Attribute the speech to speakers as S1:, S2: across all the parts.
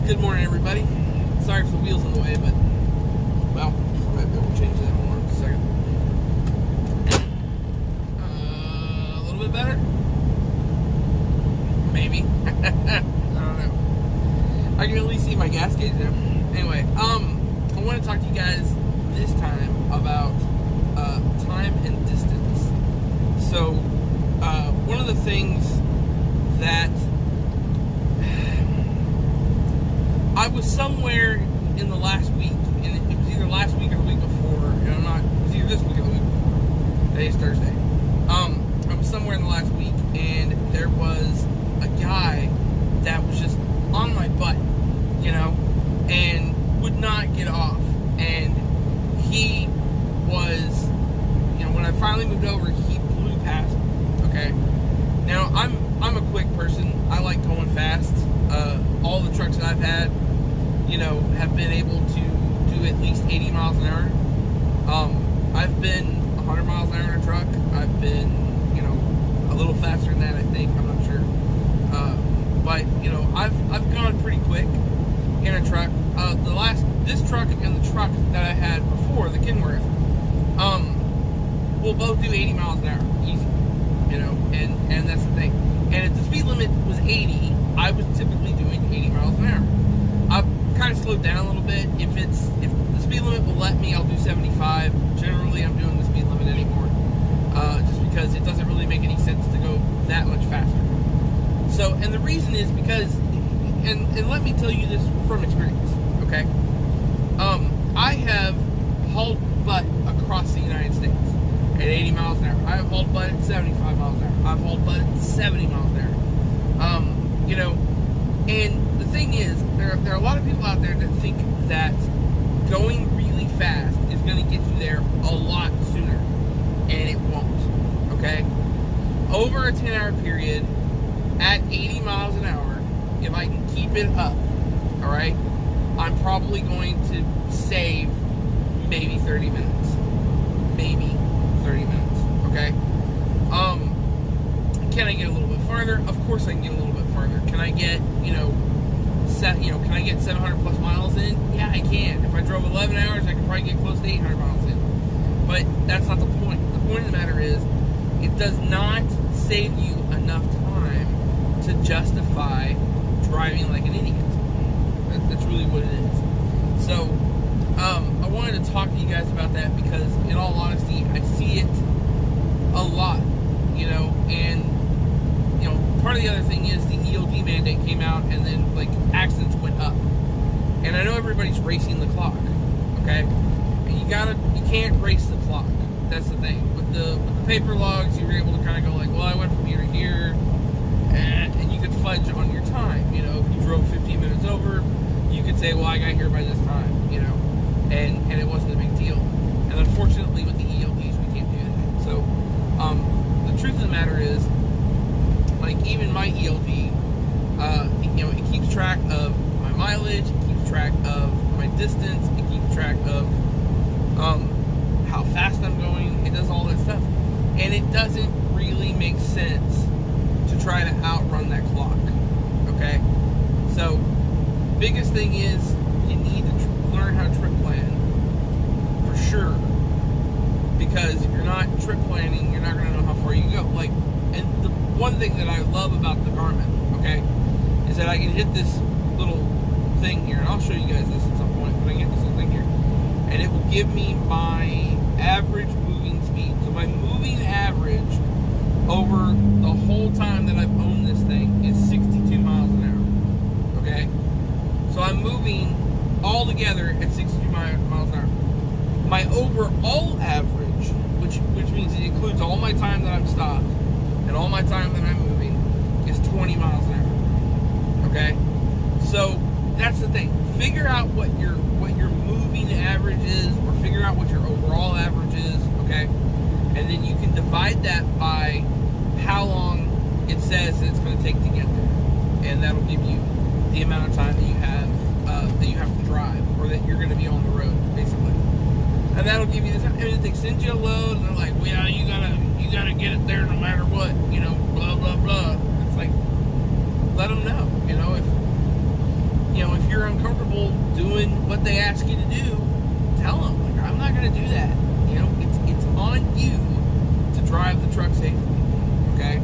S1: Good morning, everybody. Sorry for the wheels in the way, but, well, I might be able to change that in a second. A little bit better? Maybe. I don't know. I can at least see my gas gauge now. Anyway, I want to talk to you guys this time about time and distance. So, one of the things that I was somewhere in the last week, and it was either last week or the week before, and it was either this week or the week before. Today's Thursday. I was somewhere in the last week, and there was a guy that was just on my butt, and would not get off. And he was, when I finally moved over, he blew past me, okay? Now, I'm a quick person. I like going fast. All the trucks that I've had, have been able to do at least 80 miles an hour. I've been 100 miles an hour in a truck. I've been, a little faster than that, I think. I'm not sure. But, I've gone pretty quick in a truck. This truck and the truck that I had before, the Kenworth, will both do 80 miles an hour, easy. And that's the thing. And if the speed limit was 80, I was typically doing 80 miles an hour. I've kind of slowed down a little bit. If the speed limit will let me, I'll do 75. Generally, I'm doing the speed limit anymore, just because it doesn't really make any sense to go that much faster. So, and the reason is because, and let me tell you this from experience, okay? I have hauled butt across the United States at 80 miles an hour. I have hauled butt at 75 miles an hour. I've hauled butt at 70 miles an hour. And the thing is, there are a lot of people out there that think that going really fast is going to get you there a lot sooner, and it won't, okay? Over a 10-hour period, at 80 miles an hour, if I can keep it up, all right, I'm probably going to save maybe 30 minutes. Maybe 30 minutes, okay? Can I get a little bit farther? Of course I can get a little bit farther. Can I get, can I get 700 plus miles in? Yeah, I can. If I drove 11 hours, I could probably get close to 800 miles in. But that's not the point. The point of the matter is, it does not save you enough time to justify driving like an idiot. That's really what it is. So, I wanted to talk to you guys about that because, in all honesty, I see it a lot, and, part of the other thing is the ELD mandate came out, and then, accidents went up. And I know everybody's racing the clock, okay? And you can't race the clock. That's the thing. With the paper logs, you were able to kind of go well, I went from here to here, and you could fudge on your time. If you drove 15 minutes over, you could say, well, I got here by this time, and it wasn't a big deal. And unfortunately, with the ELDs, we can't do that. So, the truth of the matter is, even my ELD, it keeps track of my mileage, it keeps track of my distance, it keeps track of how fast I'm going, it does all that stuff. And it doesn't really make sense to try to outrun that clock, okay? So, biggest thing is, you need to learn how to trip plan, for sure. Because if you're not trip planning, you're not going to know how far you go. And the one thing that I love about the Garmin, okay, is that I can hit this little thing here, and I'll show you guys this at some point, but I can hit this little thing here, and it will give me my average moving speed. So my moving average over the whole time that I've owned this thing is 62 miles an hour, okay? So I'm moving all together at 62 miles an hour. My overall average, which means it includes all my time that I'm stopped and all my time that I'm moving, is 20 miles an hour. Okay? So that's the thing. Figure out what your moving average is, or figure out what your overall average is, okay? And then you can divide that by how long it says that it's going to take to get there. And that'll give you the amount of time that you have to drive, or that you're going to be on the road, basically. And that'll give you the time. I mean, if they send you a load and they're like, well, yeah, you gotta get it there no matter what, blah blah blah. It's let them know, if you're uncomfortable doing what they ask you to do, tell them, like, I'm not going to do that. You know, it's on you to drive the truck safely, okay?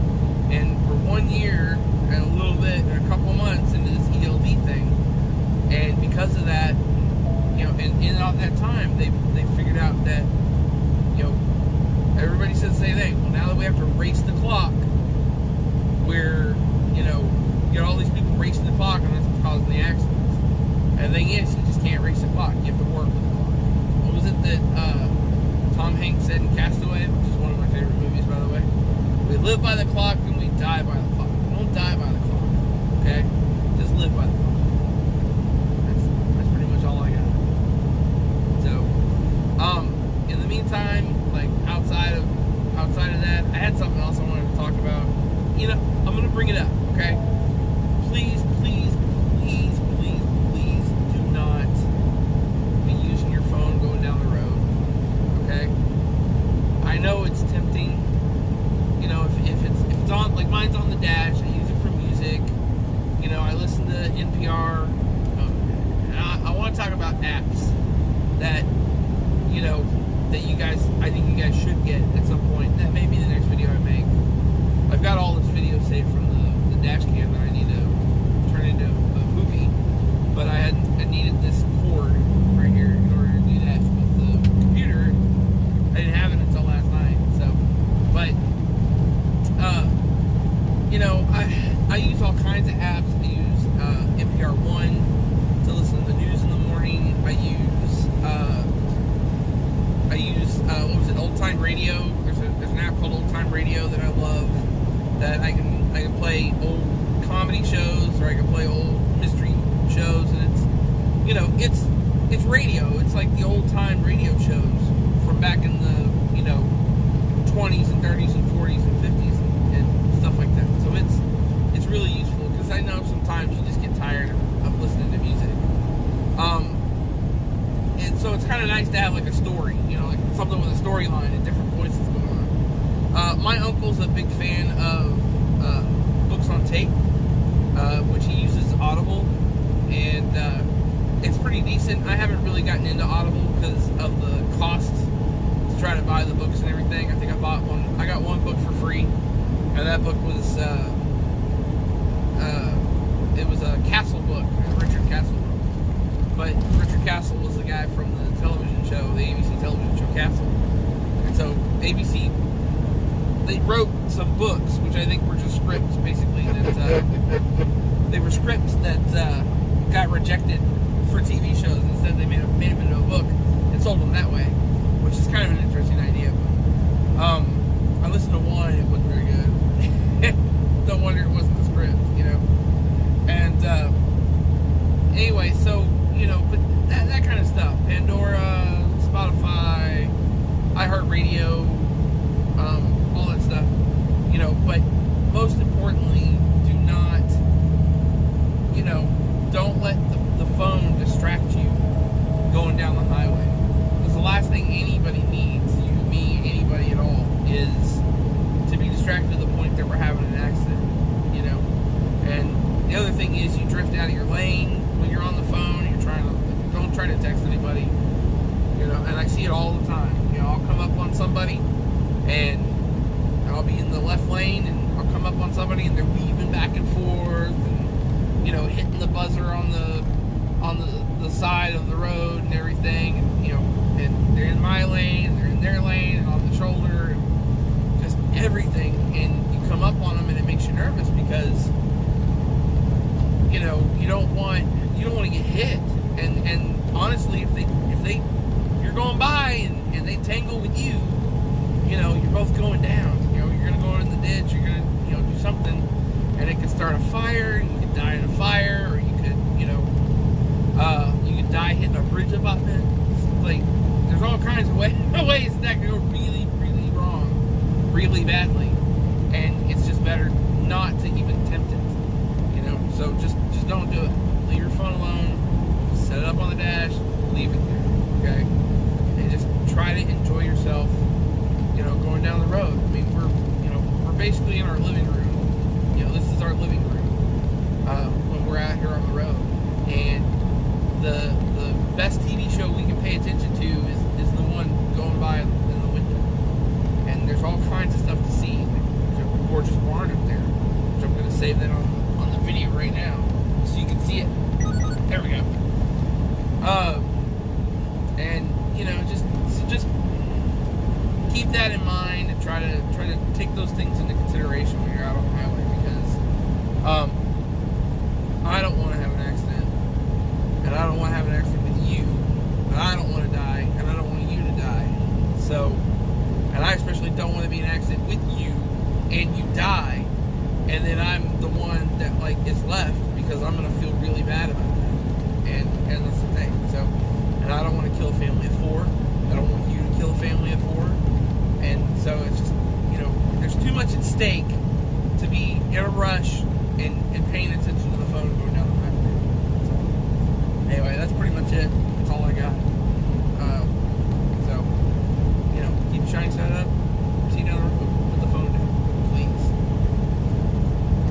S1: And we're 1 year and a little bit, and a couple months into this ELD thing, and because of that, you know, and in all that time, they figured out that, you know, everybody says the same thing. Well, now that we have to race the clock, where, you know, you got all these people racing the clock, and that's what's causing the accidents. And the thing is, you just can't race the clock. You have to work the clock. What was it that Tom Hanks said in Castaway, which is one of my favorite movies, by the way? We live by the clock and we die by the clock. We don't die by the clock, okay? Just live by the clock. That's pretty much all I got. So, in the meantime, like outside of that, I had something else I wanted to talk about. You know, I'm gonna bring it up, okay? Please, please, please, please, please do not be using your phone going down the road, okay? I know it's tempting. You know, if it's on, like mine's on the dash, I use it for music. You know, I listen to NPR. I want to talk about apps that, you know, that you guys, I think you guys should get at some point. That may be the next video I make. I've got all this video saved from the dash cam that I need to turn into a movie, but I needed this cord right here in order to do that with the computer. I didn't have it until last night, so, but, you know, I use all kinds of apps. I use NPR One to listen to the news in the morning. I use what was it, Old Time Radio. There's an app called Old Time Radio that I love, that I can play old comedy shows, or I can play old mystery shows, and it's, you know, it's radio. It's like the old time radio shows from back in the, you know, 20s and 30s and 40s and 50s and stuff like that. So it's really useful, because I know sometimes you just get tired of listening to music. And so it's kind of nice to have like a story, you know, like something with a storyline and different voices going on. My uncle's a big fan of books on tape, which he uses Audible, and it's pretty decent. I haven't really gotten into Audible because of the cost to try to buy the books and everything. I think I got one book for free, and that book was it was a Castle book, a Richard Castle book. But Richard Castle was the guy from the television show, the ABC television show Castle. And so ABC, they wrote some books, which I think were just scripts, basically, that they were scripts that got rejected for TV shows. Instead, they made them into a book and sold them that way, which is kind of an interesting idea. But, I listened to one, it wasn't very good. Don't wonder it wasn't the script, you know. And anyway, so, you know, but that kind of stuff. Pandora, Spotify, iHeartRadio, all that stuff, you know. But most importantly, do not, you know, don't let the phone distract you going down the highway. Because the last thing anybody needs, you, me, anybody at all, is to be distracted to the point that we're having an accident, you know. And the other thing is, you drift out of your lane when you're on the phone. Don't try to text anybody, you know. And I see it all the time. You know, I'll come up on somebody, and I'll be in the left lane, and I'll come up on somebody, and they're weaving back and forth, and, you know, hitting the buzzer on the side of the road and everything, and, you know, and they're in my lane, and they're in their lane, and on the shoulder, and just everything. And you come up on them, and it makes you nervous, because, you know, you don't want to get hit. And honestly, if you're going by and they tangle with you, you know, you're both going down. You know, you're gonna go in the ditch, you're gonna, you know, do something, and it could start a fire, and you could die in a fire, or you could, you know, you could die hitting a bridge abutment. Like, there's all kinds of ways that could go really, really wrong, really badly, and it's just better not to even attempt it. You know, so just don't do it. Leave your phone alone. Set it up on the dash, leave it there, okay? And just try to enjoy yourself, you know, going down the road. I mean, we're basically in our living room. You know, this is our living room when we're out here on the road. And because I'm gonna feel really bad about that. And that's the thing. So, and I don't want to kill a family of 4. I don't want you to kill a family of 4. And so it's just, there's too much at stake to be in a rush and paying attention to the phone going down the highway. So, anyway, that's pretty much it.